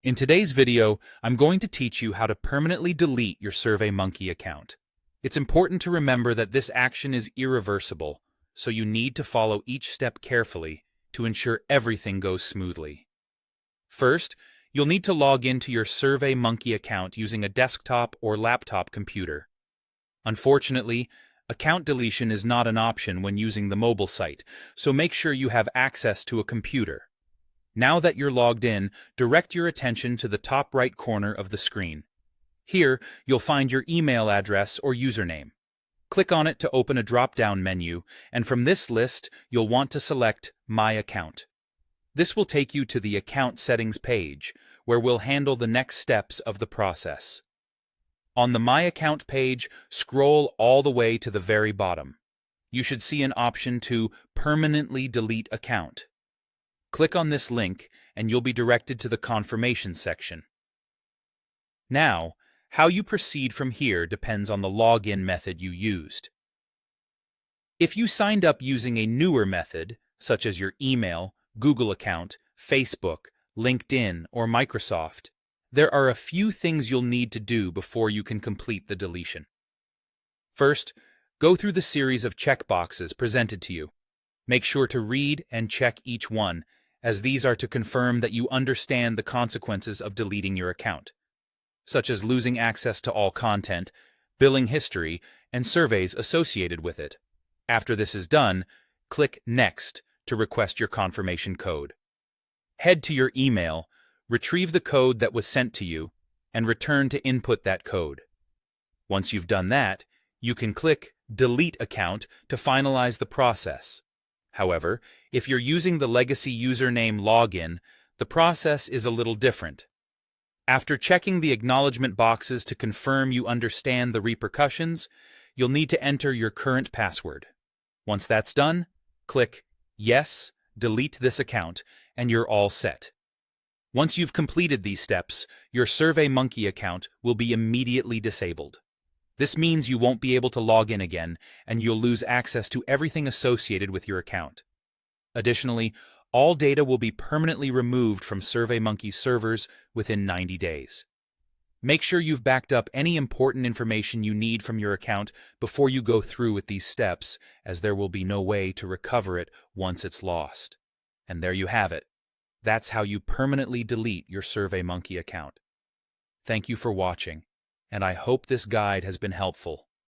In today's video, I'm going to teach you how to permanently delete your Surveymonkey account. It's important to remember that this action is irreversible, so you need to follow each step carefully to ensure everything goes smoothly. First, you'll need to log into your Surveymonkey account using a desktop or laptop computer. Unfortunately, account deletion is not an option when using the mobile site, so make sure you have access to a computer. Now that you're logged in, direct your attention to the top right corner of the screen. Here, you'll find your email address or username. Click on it to open a drop-down menu, and from this list, you'll want to select My Account. This will take you to the Account Settings page, where we'll handle the next steps of the process. On the My Account page, scroll all the way to the very bottom. You should see an option to Permanently Delete Account. Click on this link and you'll be directed to the confirmation section. Now, how you proceed from here depends on the login method you used. If you signed up using a newer method, such as your email, Google account, Facebook, LinkedIn, or Microsoft, there are a few things you'll need to do before you can complete the deletion. First, go through the series of checkboxes presented to you. Make sure to read and check each one, as these are to confirm that you understand the consequences of deleting your account, such as losing access to all content, billing history, and surveys associated with it. After this is done, click Next to request your confirmation code. Head to your email, retrieve the code that was sent to you, and return to input that code. Once you've done that, you can click Delete Account to finalize the process. However, if you're using the legacy username login, the process is a little different. After checking the acknowledgement boxes to confirm you understand the repercussions, you'll need to enter your current password. Once that's done, click Yes, delete this account, and you're all set. Once you've completed these steps, your Surveymonkey account will be immediately disabled. This means you won't be able to log in again, and you'll lose access to everything associated with your account. Additionally, all data will be permanently removed from Surveymonkey's servers within 90 days. Make sure you've backed up any important information you need from your account before you go through with these steps, as there will be no way to recover it once it's lost. And there you have it. That's how you permanently delete your Surveymonkey account. Thank you for watching, and I hope this guide has been helpful.